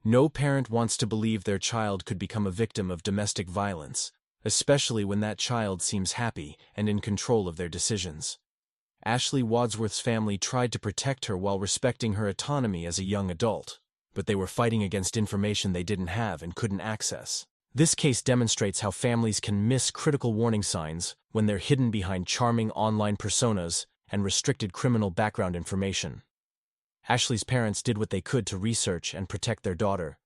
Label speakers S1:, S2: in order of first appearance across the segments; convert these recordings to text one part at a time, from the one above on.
S1: No parent wants to believe their child could become a victim of domestic violence, especially when that child seems happy and in control of their decisions. Ashley Wadsworth's family tried to protect her while respecting her autonomy as a young adult, but they were fighting against information they didn't have and couldn't access. This case demonstrates how families can miss critical warning signs when they're hidden behind charming online personas and restricted criminal background information. Ashley's parents did what they could to research and protect their daughter,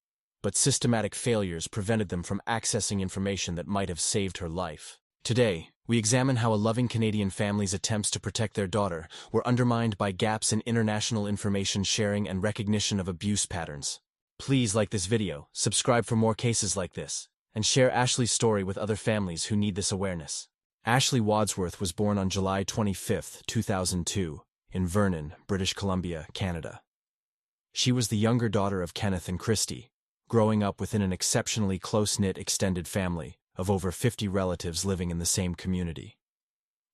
S1: but systematic failures prevented them from accessing information that might have saved her life. Today, we examine how a loving Canadian family's attempts to protect their daughter were undermined by gaps in international information sharing and recognition of abuse patterns. Please like this video, subscribe for more cases like this, and share Ashley's story with other families who need this awareness. Ashley Wadsworth was born on July 25, 2002, in Vernon, British Columbia, Canada. She was the younger daughter of Kenneth and Christy, growing up within an exceptionally close-knit extended family of over 50 relatives living in the same community.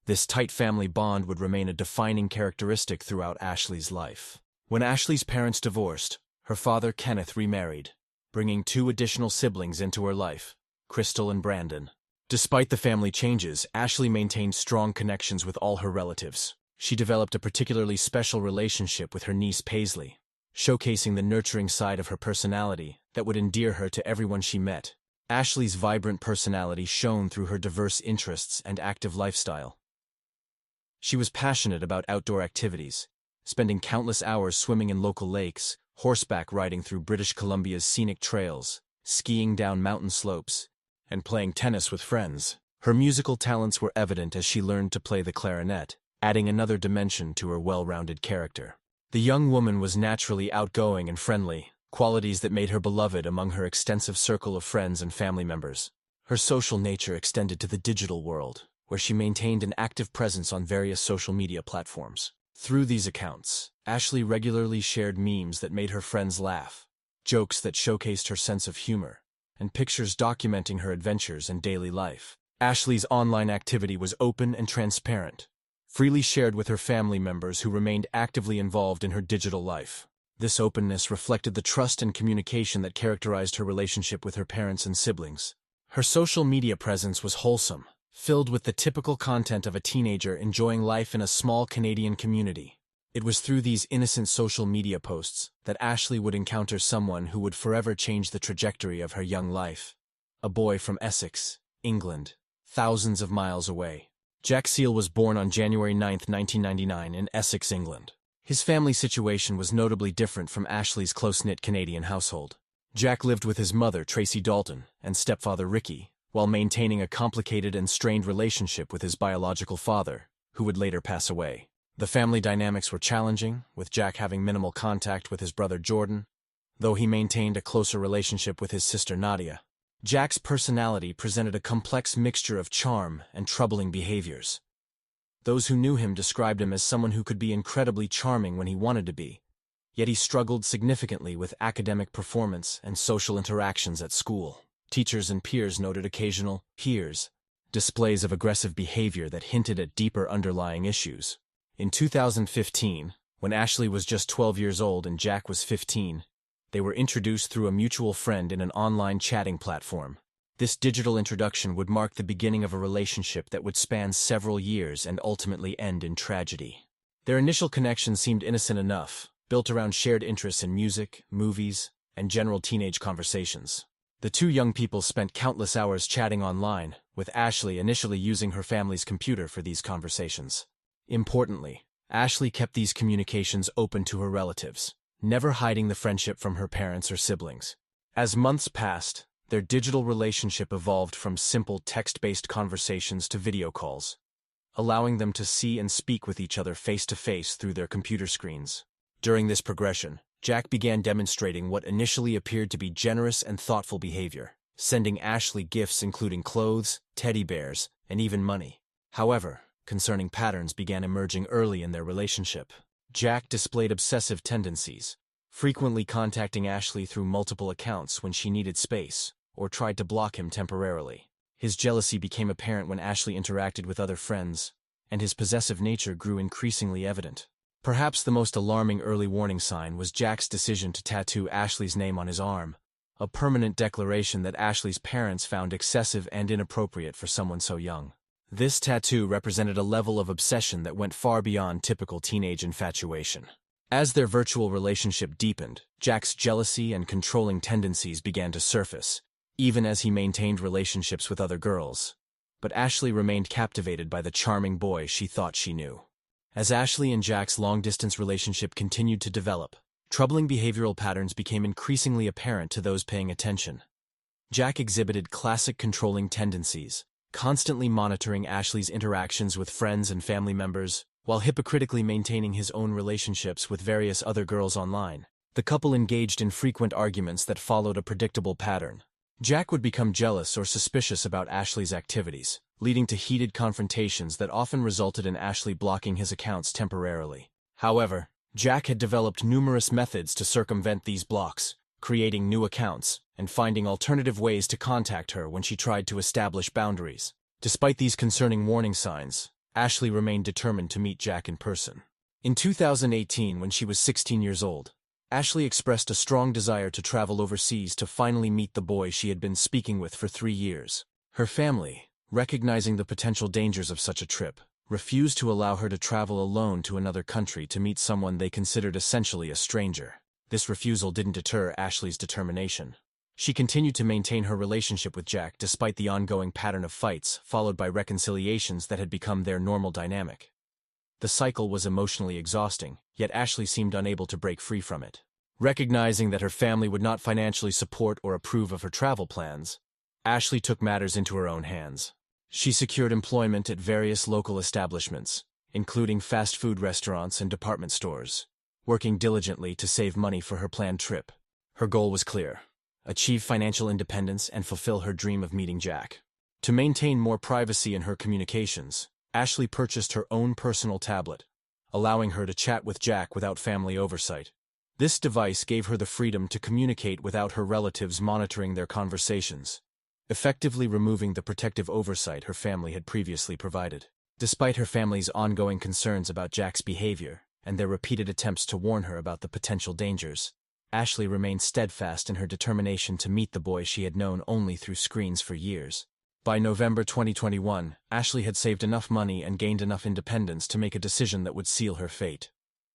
S1: This tight family bond would remain a defining characteristic throughout Ashley's life. When Ashley's parents divorced, her father Kenneth remarried, bringing 2 additional siblings into her life, Crystal and Brandon. Despite the family changes, Ashley maintained strong connections with all her relatives. She developed a particularly special relationship with her niece Paisley, showcasing the nurturing side of her personality that would endear her to everyone she met. Ashley's vibrant personality shone through her diverse interests and active lifestyle. She was passionate about outdoor activities, spending countless hours swimming in local lakes, horseback riding through British Columbia's scenic trails, skiing down mountain slopes, and playing tennis with friends. Her musical talents were evident as she learned to play the clarinet, adding another dimension to her well-rounded character. The young woman was naturally outgoing and friendly, qualities that made her beloved among her extensive circle of friends and family members. Her social nature extended to the digital world, where she maintained an active presence on various social media platforms. Through these accounts, Ashley regularly shared memes that made her friends laugh, jokes that showcased her sense of humor, and pictures documenting her adventures and daily life. Ashley's online activity was open and transparent, freely shared with her family members who remained actively involved in her digital life. This openness reflected the trust and communication that characterized her relationship with her parents and siblings. Her social media presence was wholesome, filled with the typical content of a teenager enjoying life in a small Canadian community. It was through these innocent social media posts that Ashley would encounter someone who would forever change the trajectory of her young life. A boy from Essex, England, thousands of miles away. Jack Seal was born on January 9, 1999 in Essex, England. His family situation was notably different from Ashley's close-knit Canadian household. Jack lived with his mother, Tracy Dalton, and stepfather Ricky, while maintaining a complicated and strained relationship with his biological father, who would later pass away. The family dynamics were challenging, with Jack having minimal contact with his brother Jordan, though he maintained a closer relationship with his sister Nadia. Jack's personality presented a complex mixture of charm and troubling behaviors. Those who knew him described him as someone who could be incredibly charming when he wanted to be, yet he struggled significantly with academic performance and social interactions at school. Teachers and peers noted occasional displays of aggressive behavior that hinted at deeper underlying issues. In 2015, when Ashley was just 12 years old and Jack was 15, they were introduced through a mutual friend in an online chatting platform. This digital introduction would mark the beginning of a relationship that would span several years and ultimately end in tragedy. Their initial connection seemed innocent enough, built around shared interests in music, movies, and general teenage conversations. The 2 young people spent countless hours chatting online, with Ashley initially using her family's computer for these conversations. Importantly, Ashley kept these communications open to her relatives, never hiding the friendship from her parents or siblings. As months passed, their digital relationship evolved from simple text-based conversations to video calls, allowing them to see and speak with each other face-to-face through their computer screens. During this progression, Jack began demonstrating what initially appeared to be generous and thoughtful behavior, sending Ashley gifts including clothes, teddy bears, and even money. However, concerning patterns began emerging early in their relationship. Jack displayed obsessive tendencies, frequently contacting Ashley through multiple accounts when she needed space, or tried to block him temporarily. His jealousy became apparent when Ashley interacted with other friends, and his possessive nature grew increasingly evident. Perhaps the most alarming early warning sign was Jack's decision to tattoo Ashley's name on his arm, a permanent declaration that Ashley's parents found excessive and inappropriate for someone so young. This tattoo represented a level of obsession that went far beyond typical teenage infatuation. As their virtual relationship deepened, Jack's jealousy and controlling tendencies began to surface, even as he maintained relationships with other girls. But Ashley remained captivated by the charming boy she thought she knew. As Ashley and Jack's long-distance relationship continued to develop, troubling behavioral patterns became increasingly apparent to those paying attention. Jack exhibited classic controlling tendencies, constantly monitoring Ashley's interactions with friends and family members, while hypocritically maintaining his own relationships with various other girls online. The couple engaged in frequent arguments that followed a predictable pattern. Jack would become jealous or suspicious about Ashley's activities, leading to heated confrontations that often resulted in Ashley blocking his accounts temporarily. However, Jack had developed numerous methods to circumvent these blocks, creating new accounts, and finding alternative ways to contact her when she tried to establish boundaries. Despite these concerning warning signs, Ashley remained determined to meet Jack in person. In 2018, when she was 16 years old, Ashley expressed a strong desire to travel overseas to finally meet the boy she had been speaking with for 3 years. Her family, recognizing the potential dangers of such a trip, refused to allow her to travel alone to another country to meet someone they considered essentially a stranger. This refusal didn't deter Ashley's determination. She continued to maintain her relationship with Jack despite the ongoing pattern of fights, followed by reconciliations that had become their normal dynamic. The cycle was emotionally exhausting, yet Ashley seemed unable to break free from it. Recognizing that her family would not financially support or approve of her travel plans, Ashley took matters into her own hands. She secured employment at various local establishments, including fast food restaurants and department stores, working diligently to save money for her planned trip. Her goal was clear: achieve financial independence and fulfill her dream of meeting Jack. To maintain more privacy in her communications, Ashley purchased her own personal tablet, allowing her to chat with Jack without family oversight. This device gave her the freedom to communicate without her relatives monitoring their conversations, effectively removing the protective oversight her family had previously provided. Despite her family's ongoing concerns about Jack's behavior and their repeated attempts to warn her about the potential dangers, Ashley remained steadfast in her determination to meet the boy she had known only through screens for years. By November 2021, Ashley had saved enough money and gained enough independence to make a decision that would seal her fate.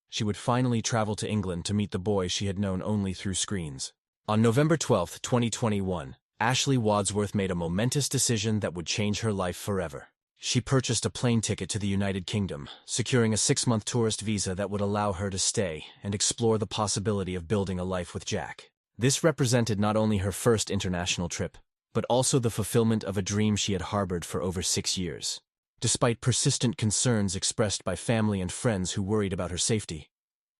S1: She would finally travel to England to meet the boy she had known only through screens. On November 12, 2021, Ashley Wadsworth made a momentous decision that would change her life forever. She purchased a plane ticket to the United Kingdom, securing a 6-month tourist visa that would allow her to stay and explore the possibility of building a life with Jack. This represented not only her first international trip, but also the fulfillment of a dream she had harbored for over 6 years. Despite persistent concerns expressed by family and friends who worried about her safety,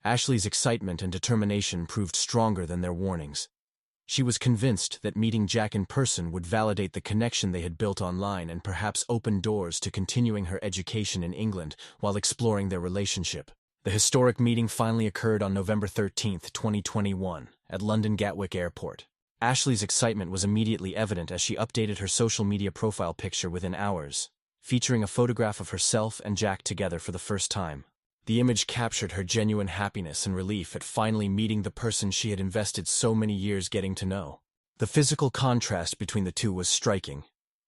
S1: Ashley's excitement and determination proved stronger than their warnings. She was convinced that meeting Jack in person would validate the connection they had built online and perhaps open doors to continuing her education in England while exploring their relationship. The historic meeting finally occurred on November 13, 2021, at London Gatwick Airport. Ashley's excitement was immediately evident as she updated her social media profile picture within hours, featuring a photograph of herself and Jack together for the first time. The image captured her genuine happiness and relief at finally meeting the person she had invested so many years getting to know. The physical contrast between the two was striking.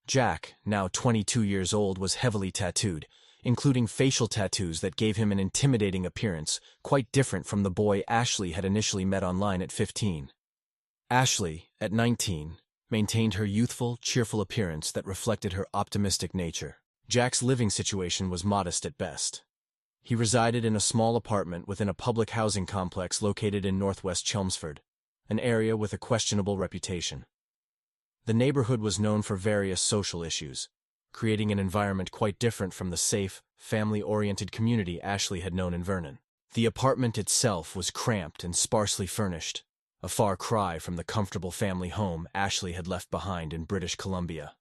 S1: Jack, now 22 years old, was heavily tattooed, including facial tattoos that gave him an intimidating appearance, quite different from the boy Ashley had initially met online at 15. Ashley, at 19, maintained her youthful, cheerful appearance that reflected her optimistic nature. Jack's living situation was modest at best. He resided in a small apartment within a public housing complex located in northwest Chelmsford, an area with a questionable reputation. The neighborhood was known for various social issues, creating an environment quite different from the safe, family-oriented community Ashley had known in Vernon. The apartment itself was cramped and sparsely furnished, a far cry from the comfortable family home Ashley had left behind in British Columbia.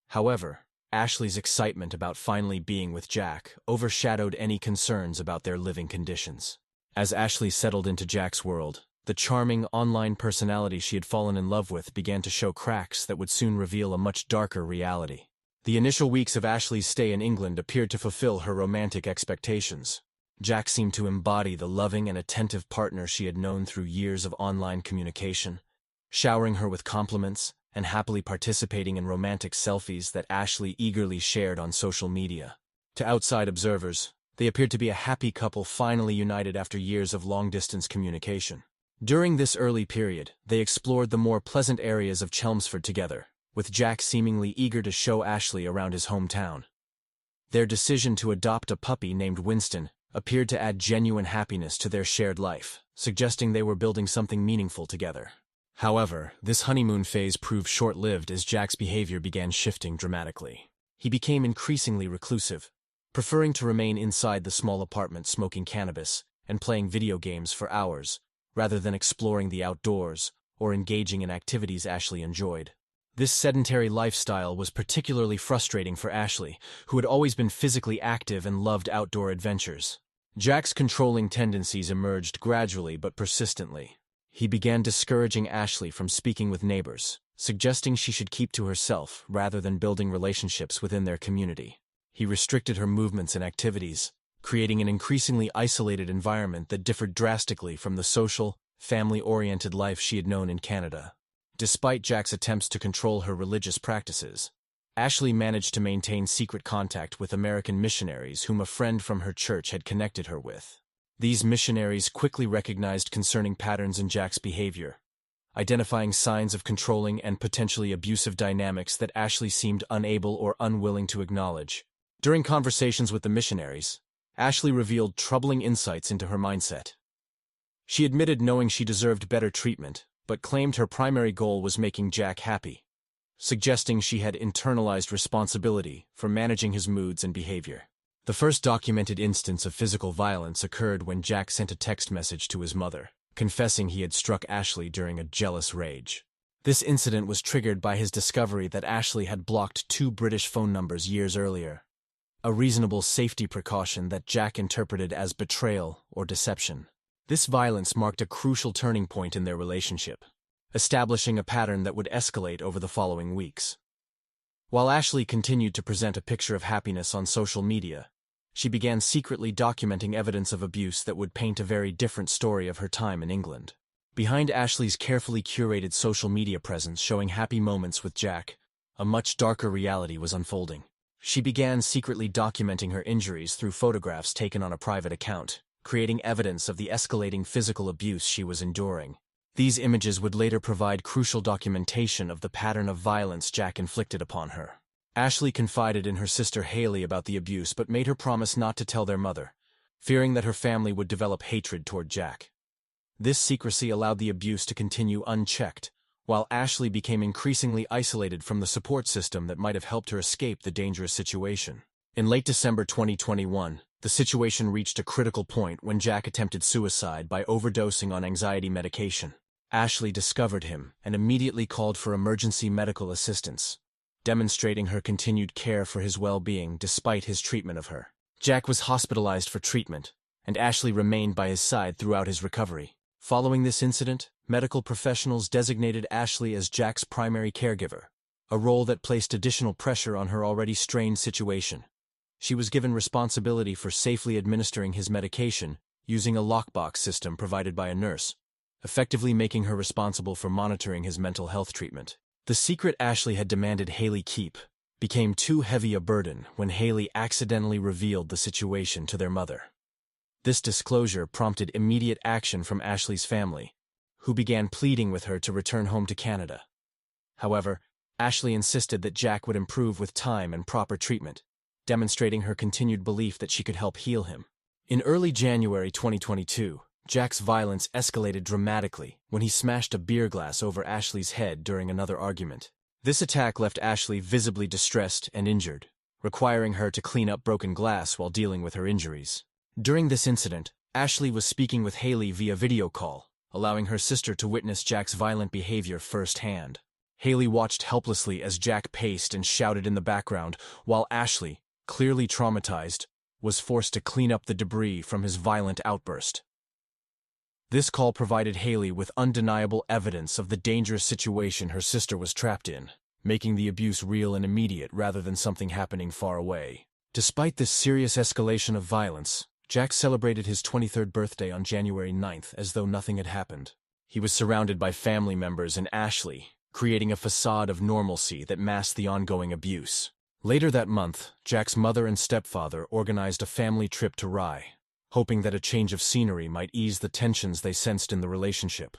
S1: However, Ashley's excitement about finally being with Jack overshadowed any concerns about their living conditions. As Ashley settled into Jack's world, the charming online personality she had fallen in love with began to show cracks that would soon reveal a much darker reality. The initial weeks of Ashley's stay in England appeared to fulfill her romantic expectations. Jack seemed to embody the loving and attentive partner she had known through years of online communication, showering her with compliments and happily participating in romantic selfies that Ashley eagerly shared on social media. To outside observers, they appeared to be a happy couple finally united after years of long-distance communication. During this early period, they explored the more pleasant areas of Chelmsford together, with Jack seemingly eager to show Ashley around his hometown. Their decision to adopt a puppy named Winston appeared to add genuine happiness to their shared life, suggesting they were building something meaningful together. However, this honeymoon phase proved short-lived as Jack's behavior began shifting dramatically. He became increasingly reclusive, preferring to remain inside the small apartment smoking cannabis and playing video games for hours, rather than exploring the outdoors or engaging in activities Ashley enjoyed. This sedentary lifestyle was particularly frustrating for Ashley, who had always been physically active and loved outdoor adventures. Jack's controlling tendencies emerged gradually but persistently. He began discouraging Ashley from speaking with neighbors, suggesting she should keep to herself rather than building relationships within their community. He restricted her movements and activities, creating an increasingly isolated environment that differed drastically from the social, family-oriented life she had known in Canada. Despite Jack's attempts to control her religious practices, Ashley managed to maintain secret contact with American missionaries whom a friend from her church had connected her with. These missionaries quickly recognized concerning patterns in Jack's behavior, identifying signs of controlling and potentially abusive dynamics that Ashley seemed unable or unwilling to acknowledge. During conversations with the missionaries, Ashley revealed troubling insights into her mindset. She admitted knowing she deserved better treatment, but claimed her primary goal was making Jack happy, suggesting she had internalized responsibility for managing his moods and behavior. The first documented instance of physical violence occurred when Jack sent a text message to his mother, confessing he had struck Ashley during a jealous rage. This incident was triggered by his discovery that Ashley had blocked 2 British phone numbers years earlier, a reasonable safety precaution that Jack interpreted as betrayal or deception. This violence marked a crucial turning point in their relationship, establishing a pattern that would escalate over the following weeks. While Ashley continued to present a picture of happiness on social media, she began secretly documenting evidence of abuse that would paint a very different story of her time in England. Behind Ashley's carefully curated social media presence showing happy moments with Jack, a much darker reality was unfolding. She began secretly documenting her injuries through photographs taken on a private account, creating evidence of the escalating physical abuse she was enduring. These images would later provide crucial documentation of the pattern of violence Jack inflicted upon her. Ashley confided in her sister Haley about the abuse but made her promise not to tell their mother, fearing that her family would develop hatred toward Jack. This secrecy allowed the abuse to continue unchecked, while Ashley became increasingly isolated from the support system that might have helped her escape the dangerous situation. In late December 2021, the situation reached a critical point when Jack attempted suicide by overdosing on anxiety medication. Ashley discovered him and immediately called for emergency medical assistance, demonstrating her continued care for his well-being despite his treatment of her. Jack was hospitalized for treatment, and Ashley remained by his side throughout his recovery. Following this incident, medical professionals designated Ashley as Jack's primary caregiver, a role that placed additional pressure on her already strained situation. She was given responsibility for safely administering his medication using a lockbox system provided by a nurse, effectively making her responsible for monitoring his mental health treatment. The secret Ashley had demanded Haley keep became too heavy a burden when Haley accidentally revealed the situation to their mother. This disclosure prompted immediate action from Ashley's family, who began pleading with her to return home to Canada. However, Ashley insisted that Jack would improve with time and proper treatment, demonstrating her continued belief that she could help heal him. In early January 2022, Jack's violence escalated dramatically when he smashed a beer glass over Ashley's head during another argument. This attack left Ashley visibly distressed and injured, requiring her to clean up broken glass while dealing with her injuries. During this incident, Ashley was speaking with Haley via video call, allowing her sister to witness Jack's violent behavior firsthand. Haley watched helplessly as Jack paced and shouted in the background, while Ashley, clearly traumatized, was forced to clean up the debris from his violent outburst. This call provided Haley with undeniable evidence of the dangerous situation her sister was trapped in, making the abuse real and immediate rather than something happening far away. Despite this serious escalation of violence, Jack celebrated his 23rd birthday on January 9th as though nothing had happened. He was surrounded by family members and Ashley, creating a facade of normalcy that masked the ongoing abuse. Later that month, Jack's mother and stepfather organized a family trip to Rye, hoping that a change of scenery might ease the tensions they sensed in the relationship.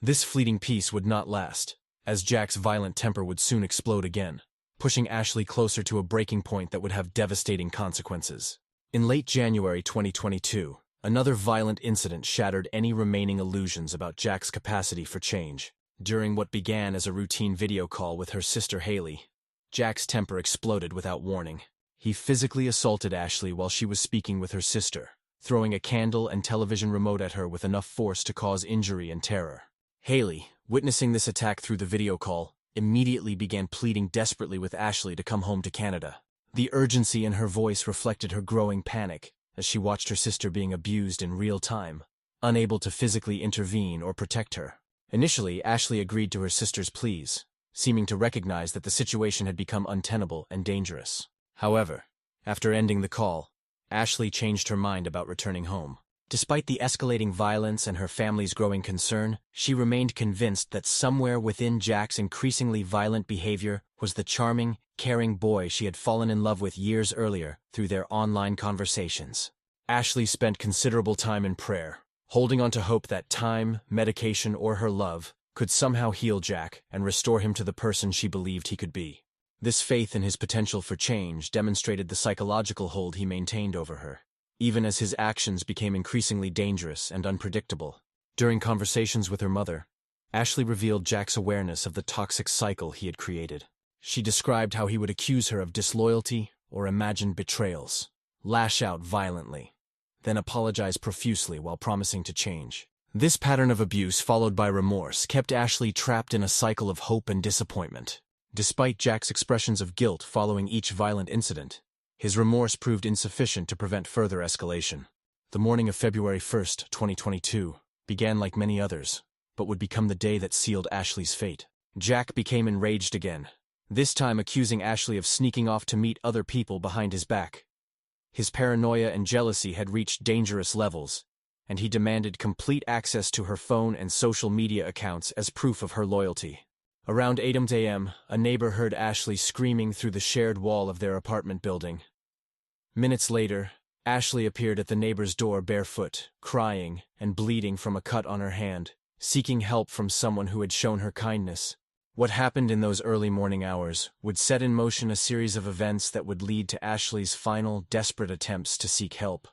S1: This fleeting peace would not last, as Jack's violent temper would soon explode again, pushing Ashley closer to a breaking point that would have devastating consequences. In late January 2022, another violent incident shattered any remaining illusions about Jack's capacity for change. During what began as a routine video call with her sister Haley, Jack's temper exploded without warning. He physically assaulted Ashley while she was speaking with her sister, throwing a candle and television remote at her with enough force to cause injury and terror. Haley, witnessing this attack through the video call, immediately began pleading desperately with Ashley to come home to Canada. The urgency in her voice reflected her growing panic as she watched her sister being abused in real time, unable to physically intervene or protect her. Initially, Ashley agreed to her sister's pleas, seeming to recognize that the situation had become untenable and dangerous. However, after ending the call, Ashley changed her mind about returning home. Despite the escalating violence and her family's growing concern, she remained convinced that somewhere within Jack's increasingly violent behavior was the charming, caring boy she had fallen in love with years earlier through their online conversations. Ashley spent considerable time in prayer, holding on to hope that time, medication, or her love could somehow heal Jack and restore him to the person she believed he could be. This faith in his potential for change demonstrated the psychological hold he maintained over her, even as his actions became increasingly dangerous and unpredictable. During conversations with her mother, Ashley revealed Jack's awareness of the toxic cycle he had created. She described how he would accuse her of disloyalty or imagined betrayals, lash out violently, then apologize profusely while promising to change. This pattern of abuse, followed by remorse, kept Ashley trapped in a cycle of hope and disappointment. Despite Jack's expressions of guilt following each violent incident, his remorse proved insufficient to prevent further escalation. The morning of February 1st, 2022, began like many others, but would become the day that sealed Ashley's fate. Jack became enraged again, this time accusing Ashley of sneaking off to meet other people behind his back. His paranoia and jealousy had reached dangerous levels, and he demanded complete access to her phone and social media accounts as proof of her loyalty. Around 8 a.m., a neighbor heard Ashley screaming through the shared wall of their apartment building. Minutes later, Ashley appeared at the neighbor's door barefoot, crying and bleeding from a cut on her hand, seeking help from someone who had shown her kindness. What happened in those early morning hours would set in motion a series of events that would lead to Ashley's final, desperate attempts to seek help.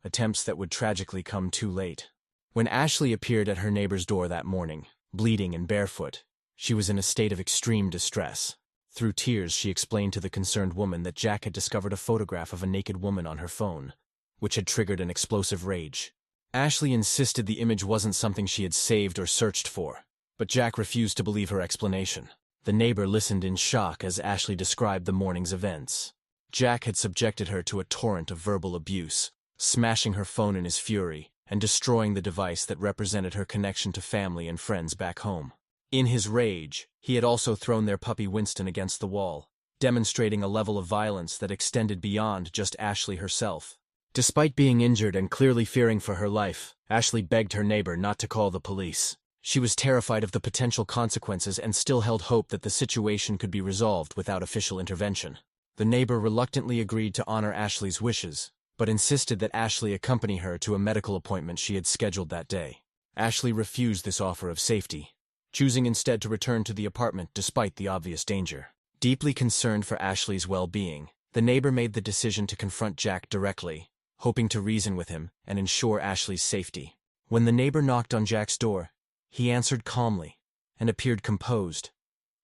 S1: Attempts that would tragically come too late. When Ashley appeared at her neighbor's door that morning, bleeding and barefoot, she was in a state of extreme distress. Through tears, she explained to the concerned woman that Jack had discovered a photograph of a naked woman on her phone, which had triggered an explosive rage. Ashley insisted the image wasn't something she had saved or searched for, but Jack refused to believe her explanation. The neighbor listened in shock as Ashley described the morning's events. Jack had subjected her to a torrent of verbal abuse, smashing her phone in his fury and destroying the device that represented her connection to family and friends back home. In his rage, he had also thrown their puppy Winston against the wall, demonstrating a level of violence that extended beyond just Ashley herself. Despite being injured and clearly fearing for her life, Ashley begged her neighbor not to call the police. She was terrified of the potential consequences and still held hope that the situation could be resolved without official intervention. The neighbor reluctantly agreed to honor Ashley's wishes, but insisted that Ashley accompany her to a medical appointment she had scheduled that day. Ashley refused this offer of safety, choosing instead to return to the apartment despite the obvious danger. Deeply concerned for Ashley's well-being, the neighbor made the decision to confront Jack directly, hoping to reason with him and ensure Ashley's safety. When the neighbor knocked on Jack's door, he answered calmly and appeared composed,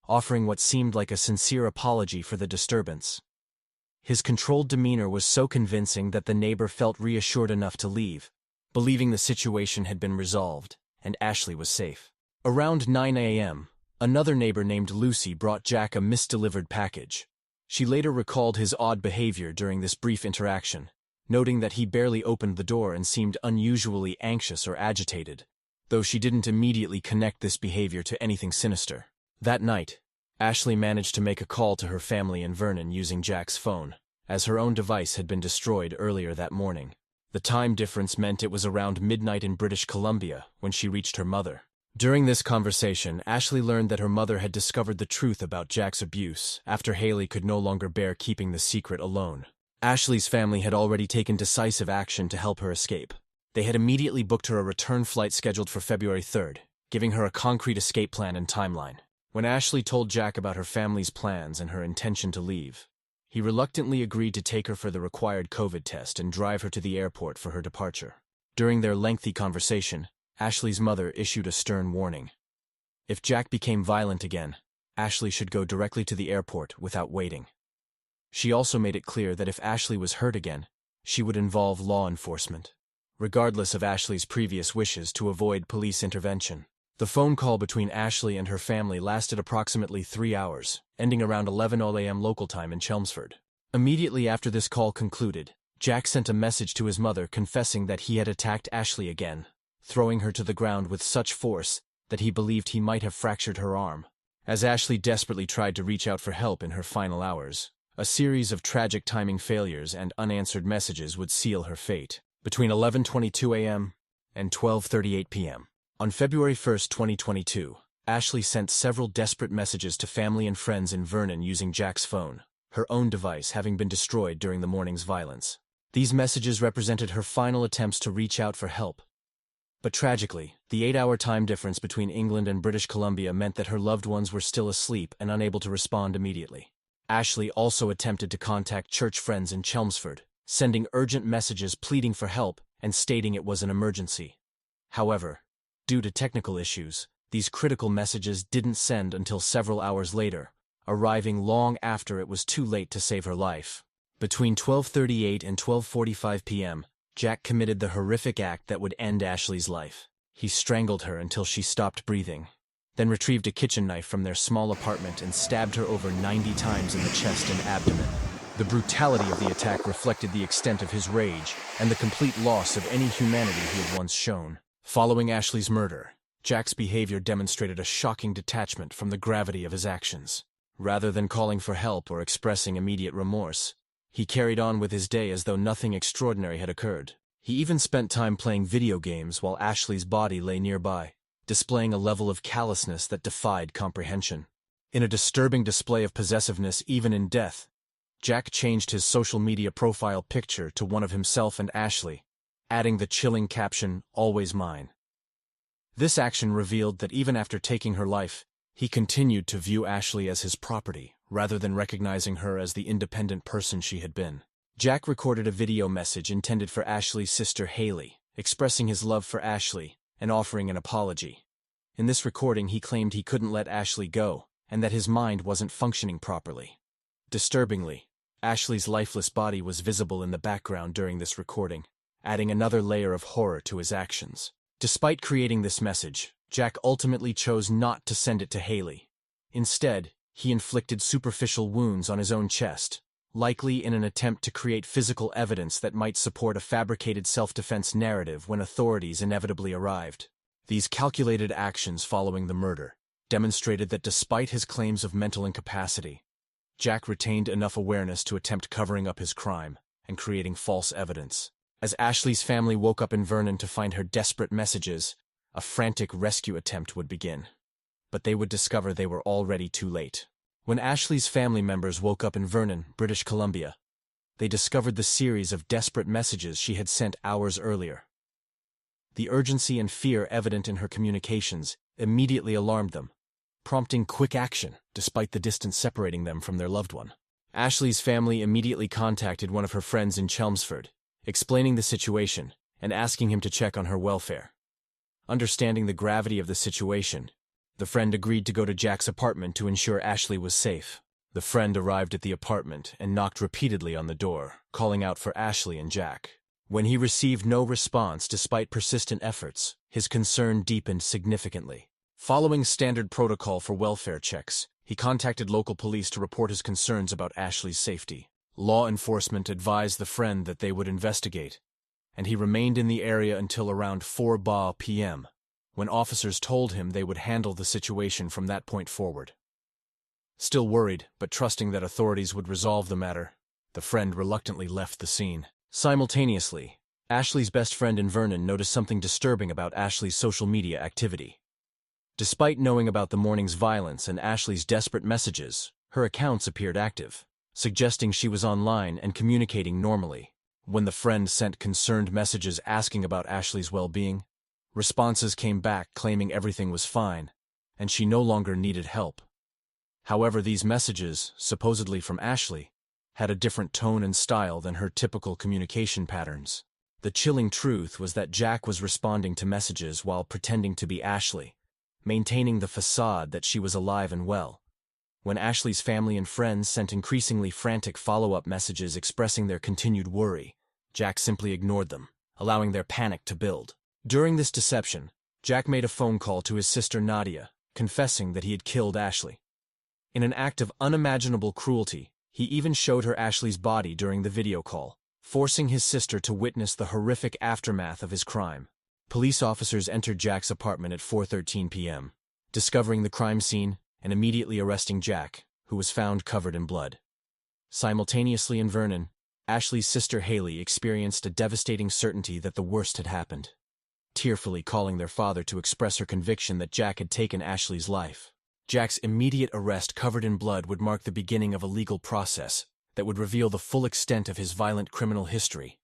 S1: offering what seemed like a sincere apology for the disturbance. His controlled demeanor was so convincing that the neighbor felt reassured enough to leave, believing the situation had been resolved and Ashley was safe. Around 9 a.m., another neighbor named Lucy brought Jack a misdelivered package. She later recalled his odd behavior during this brief interaction, noting that he barely opened the door and seemed unusually anxious or agitated, though she didn't immediately connect this behavior to anything sinister. That night, Ashley managed to make a call to her family in Vernon using Jack's phone, as her own device had been destroyed earlier that morning. The time difference meant it was around midnight in British Columbia when she reached her mother. During this conversation, Ashley learned that her mother had discovered the truth about Jack's abuse after Haley could no longer bear keeping the secret alone. Ashley's family had already taken decisive action to help her escape. They had immediately booked her a return flight scheduled for February 3rd, giving her a concrete escape plan and timeline. When Ashley told Jack about her family's plans and her intention to leave, he reluctantly agreed to take her for the required COVID test and drive her to the airport for her departure. During their lengthy conversation, Ashley's mother issued a stern warning. If Jack became violent again, Ashley should go directly to the airport without waiting. She also made it clear that if Ashley was hurt again, she would involve law enforcement, regardless of Ashley's previous wishes to avoid police intervention. The phone call between Ashley and her family lasted approximately 3 hours, ending around 11 a.m. local time in Chelmsford. Immediately after this call concluded, Jack sent a message to his mother confessing that he had attacked Ashley again, throwing her to the ground with such force that he believed he might have fractured her arm. As Ashley desperately tried to reach out for help in her final hours, a series of tragic timing failures and unanswered messages would seal her fate. Between 11:22 a.m. and 12:38 p.m. on February 1, 2022, Ashley sent several desperate messages to family and friends in Vernon using Jack's phone, her own device having been destroyed during the morning's violence. These messages represented her final attempts to reach out for help. But tragically, the 8-hour time difference between England and British Columbia meant that her loved ones were still asleep and unable to respond immediately. Ashley also attempted to contact church friends in Chelmsford, sending urgent messages pleading for help and stating it was an emergency. However, due to technical issues, these critical messages didn't send until several hours later, arriving long after it was too late to save her life. Between 12:38 and 12:45 p.m., Jack committed the horrific act that would end Ashley's life. He strangled her until she stopped breathing, then retrieved a kitchen knife from their small apartment and stabbed her over 90 times in the chest and abdomen. The brutality of the attack reflected the extent of his rage and the complete loss of any humanity he had once shown. Following Ashley's murder, Jack's behavior demonstrated a shocking detachment from the gravity of his actions. Rather than calling for help or expressing immediate remorse, he carried on with his day as though nothing extraordinary had occurred. He even spent time playing video games while Ashley's body lay nearby, displaying a level of callousness that defied comprehension. In a disturbing display of possessiveness even in death, Jack changed his social media profile picture to one of himself and Ashley, adding the chilling caption, "Always mine." This action revealed that even after taking her life, he continued to view Ashley as his property, rather than recognizing her as the independent person she had been. Jack recorded a video message intended for Ashley's sister Haley, expressing his love for Ashley and offering an apology. In this recording, he claimed he couldn't let Ashley go, and that his mind wasn't functioning properly. Disturbingly, Ashley's lifeless body was visible in the background during this recording, adding another layer of horror to his actions. Despite creating this message, Jack ultimately chose not to send it to Haley. Instead, he inflicted superficial wounds on his own chest, likely in an attempt to create physical evidence that might support a fabricated self-defense narrative when authorities inevitably arrived. These calculated actions following the murder demonstrated that despite his claims of mental incapacity, Jack retained enough awareness to attempt covering up his crime and creating false evidence. As Ashley's family woke up in Vernon to find her desperate messages, a frantic rescue attempt would begin. But they would discover they were already too late. When Ashley's family members woke up in Vernon, British Columbia, they discovered the series of desperate messages she had sent hours earlier. The urgency and fear evident in her communications immediately alarmed them, prompting quick action despite the distance separating them from their loved one. Ashley's family immediately contacted one of her friends in Chelmsford, explaining the situation and asking him to check on her welfare. Understanding the gravity of the situation, the friend agreed to go to Jack's apartment to ensure Ashley was safe. The friend arrived at the apartment and knocked repeatedly on the door, calling out for Ashley and Jack. When he received no response despite persistent efforts, his concern deepened significantly. Following standard protocol for welfare checks, he contacted local police to report his concerns about Ashley's safety. Law enforcement advised the friend that they would investigate, and he remained in the area until around 4 p.m., when officers told him they would handle the situation from that point forward. Still worried, but trusting that authorities would resolve the matter, the friend reluctantly left the scene. Simultaneously, Ashley's best friend in Vernon noticed something disturbing about Ashley's social media activity. Despite knowing about the morning's violence and Ashley's desperate messages, her accounts appeared active, suggesting she was online and communicating normally. When the friend sent concerned messages asking about Ashley's well-being, responses came back claiming everything was fine, and she no longer needed help. However, these messages, supposedly from Ashley, had a different tone and style than her typical communication patterns. The chilling truth was that Jack was responding to messages while pretending to be Ashley, maintaining the facade that she was alive and well. When Ashley's family and friends sent increasingly frantic follow-up messages expressing their continued worry, Jack simply ignored them, allowing their panic to build. During this deception, Jack made a phone call to his sister Nadia, confessing that he had killed Ashley. In an act of unimaginable cruelty, he even showed her Ashley's body during the video call, forcing his sister to witness the horrific aftermath of his crime. Police officers entered Jack's apartment at 4:13 p.m., discovering the crime scene and immediately arresting Jack, who was found covered in blood. Simultaneously in Vernon, Ashley's sister Haley experienced a devastating certainty that the worst had happened, tearfully calling their father to express her conviction that Jack had taken Ashley's life. Jack's immediate arrest covered in blood would mark the beginning of a legal process that would reveal the full extent of his violent criminal history,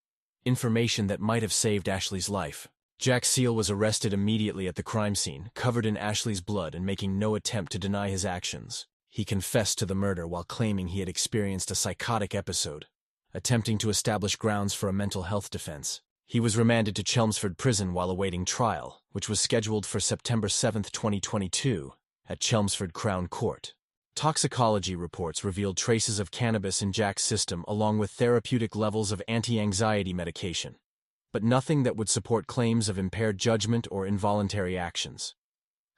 S1: information that might have saved Ashley's life. Jack Seal was arrested immediately at the crime scene, covered in Ashley's blood and making no attempt to deny his actions. He confessed to the murder while claiming he had experienced a psychotic episode, attempting to establish grounds for a mental health defense. He was remanded to Chelmsford Prison while awaiting trial, which was scheduled for September 7, 2022, at Chelmsford Crown Court. Toxicology reports revealed traces of cannabis in Jack's system along with therapeutic levels of anti-anxiety medication, but nothing that would support claims of impaired judgment or involuntary actions.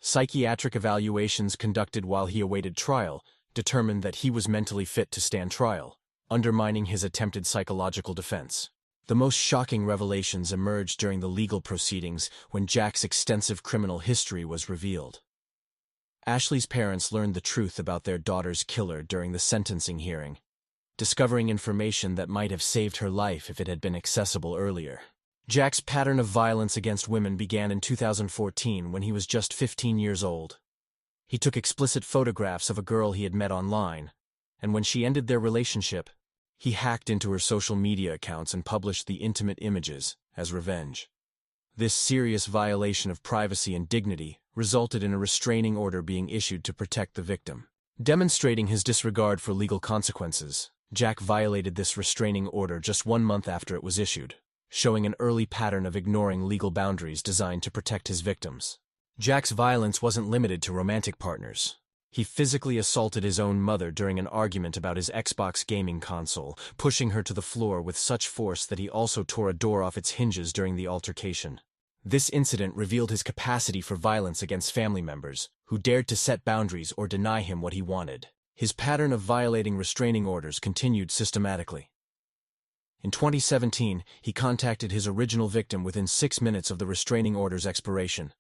S1: Psychiatric evaluations conducted while he awaited trial determined that he was mentally fit to stand trial, undermining his attempted psychological defense. The most shocking revelations emerged during the legal proceedings when Jack's extensive criminal history was revealed. Ashley's parents learned the truth about their daughter's killer during the sentencing hearing, discovering information that might have saved her life if it had been accessible earlier. Jack's pattern of violence against women began in 2014 when he was just 15 years old. He took explicit photographs of a girl he had met online, and when she ended their relationship, he hacked into her social media accounts and published the intimate images as revenge. This serious violation of privacy and dignity resulted in a restraining order being issued to protect the victim. Demonstrating his disregard for legal consequences, Jack violated this restraining order just 1 month after it was issued, showing an early pattern of ignoring legal boundaries designed to protect his victims. Jack's violence wasn't limited to romantic partners. He physically assaulted his own mother during an argument about his Xbox gaming console, pushing her to the floor with such force that he also tore a door off its hinges during the altercation. This incident revealed his capacity for violence against family members, who dared to set boundaries or deny him what he wanted. His pattern of violating restraining orders continued systematically. In 2017, he contacted his original victim within 6 minutes of the restraining order's expiration,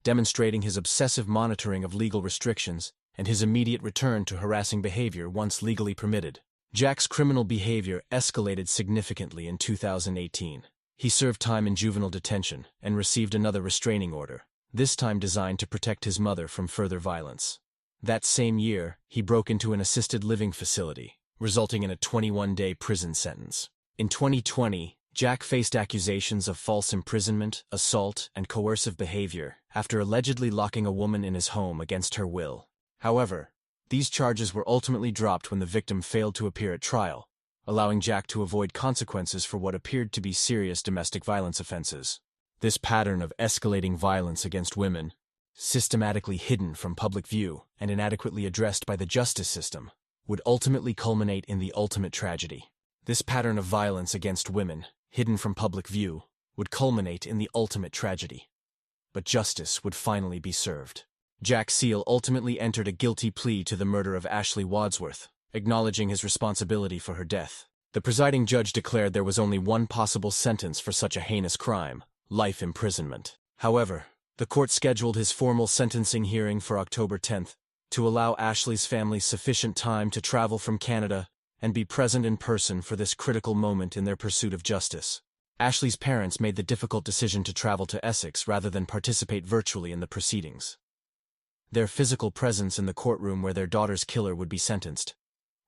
S1: demonstrating his obsessive monitoring of legal restrictions and his immediate return to harassing behavior once legally permitted. Jack's criminal behavior escalated significantly in 2018. He served time in juvenile detention and received another restraining order, this time designed to protect his mother from further violence. That same year, he broke into an assisted living facility, resulting in a 21-day prison sentence. In 2020, Jack faced accusations of false imprisonment, assault, and coercive behavior after allegedly locking a woman in his home against her will. However, these charges were ultimately dropped when the victim failed to appear at trial, allowing Jack to avoid consequences for what appeared to be serious domestic violence offenses. This pattern of escalating violence against women, systematically hidden from public view and inadequately addressed by the justice system, would ultimately culminate in the ultimate tragedy. This pattern of violence against women, hidden from public view, would culminate in the ultimate tragedy. But justice would finally be served. Jack Seal ultimately entered a guilty plea to the murder of Ashley Wadsworth, acknowledging his responsibility for her death. The presiding judge declared there was only one possible sentence for such a heinous crime: life imprisonment. However, the court scheduled his formal sentencing hearing for October 10th to allow Ashley's family sufficient time to travel from Canada and be present in person for this critical moment in their pursuit of justice. Ashley's parents made the difficult decision to travel to Essex rather than participate virtually in the proceedings. Their physical presence in the courtroom where their daughter's killer would be sentenced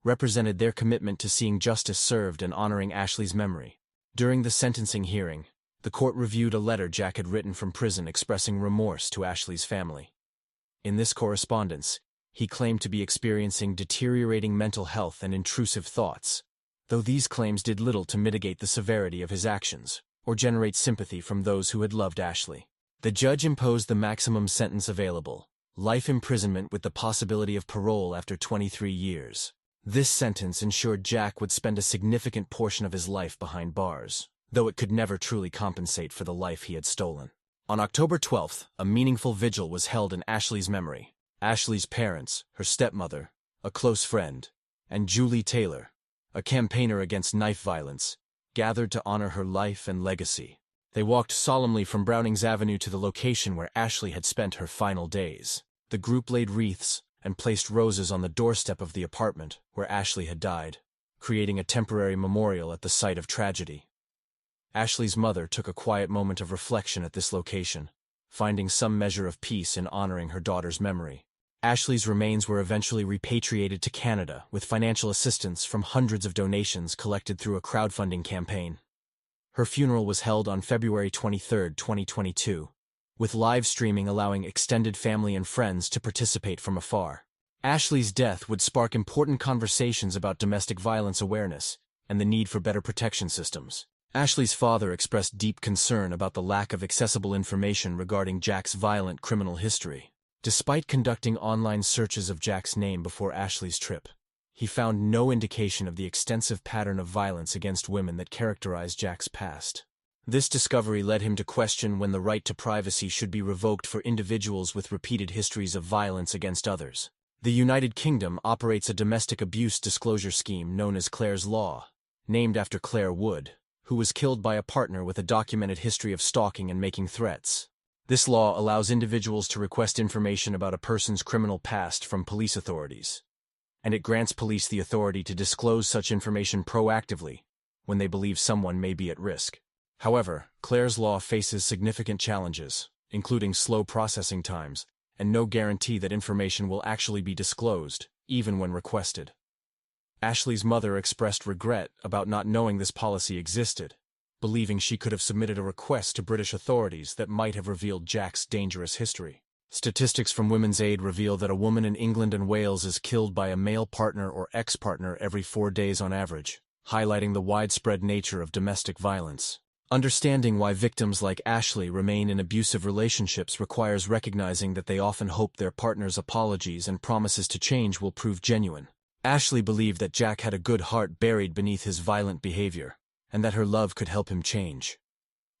S1: represented their commitment to seeing justice served and honoring Ashley's memory. During the sentencing hearing, the court reviewed a letter Jack had written from prison expressing remorse to Ashley's family. In this correspondence, he claimed to be experiencing deteriorating mental health and intrusive thoughts, though these claims did little to mitigate the severity of his actions or generate sympathy from those who had loved Ashley. The judge imposed the maximum sentence available, life imprisonment with the possibility of parole after 23 years. This sentence ensured Jack would spend a significant portion of his life behind bars, though it could never truly compensate for the life he had stolen. On October 12th, a meaningful vigil was held in Ashley's memory. Ashley's parents, her stepmother, a close friend, and Julie Taylor, a campaigner against knife violence, gathered to honor her life and legacy. They walked solemnly from Brownings Avenue to the location where Ashley had spent her final days. The group laid wreaths and placed roses on the doorstep of the apartment where Ashley had died, creating a temporary memorial at the site of tragedy. Ashley's mother took a quiet moment of reflection at this location, finding some measure of peace in honoring her daughter's memory. Ashley's remains were eventually repatriated to Canada with financial assistance from hundreds of donations collected through a crowdfunding campaign. Her funeral was held on February 23, 2022, with live streaming allowing extended family and friends to participate from afar. Ashley's death would spark important conversations about domestic violence awareness and the need for better protection systems. Ashley's father expressed deep concern about the lack of accessible information regarding Jack's violent criminal history. Despite conducting online searches of Jack's name before Ashley's trip, he found no indication of the extensive pattern of violence against women that characterized Jack's past. This discovery led him to question when the right to privacy should be revoked for individuals with repeated histories of violence against others. The United Kingdom operates a domestic abuse disclosure scheme known as Clare's Law, named after Claire Wood, who was killed by a partner with a documented history of stalking and making threats. This law allows individuals to request information about a person's criminal past from police authorities, and it grants police the authority to disclose such information proactively when they believe someone may be at risk. However, Clare's Law faces significant challenges, including slow processing times and no guarantee that information will actually be disclosed, even when requested. Ashley's mother expressed regret about not knowing this policy existed, believing she could have submitted a request to British authorities that might have revealed Jack's dangerous history. Statistics from Women's Aid reveal that a woman in England and Wales is killed by a male partner or ex-partner every 4 days on average, highlighting the widespread nature of domestic violence. Understanding why victims like Ashley remain in abusive relationships requires recognizing that they often hope their partner's apologies and promises to change will prove genuine. Ashley believed that Jack had a good heart buried beneath his violent behavior, and that her love could help him change.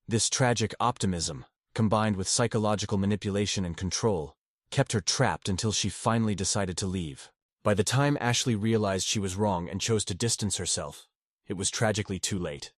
S1: This tragic optimism, combined with psychological manipulation and control, kept her trapped until she finally decided to leave. By the time Ashley realized she was wrong and chose to distance herself, it was tragically too late.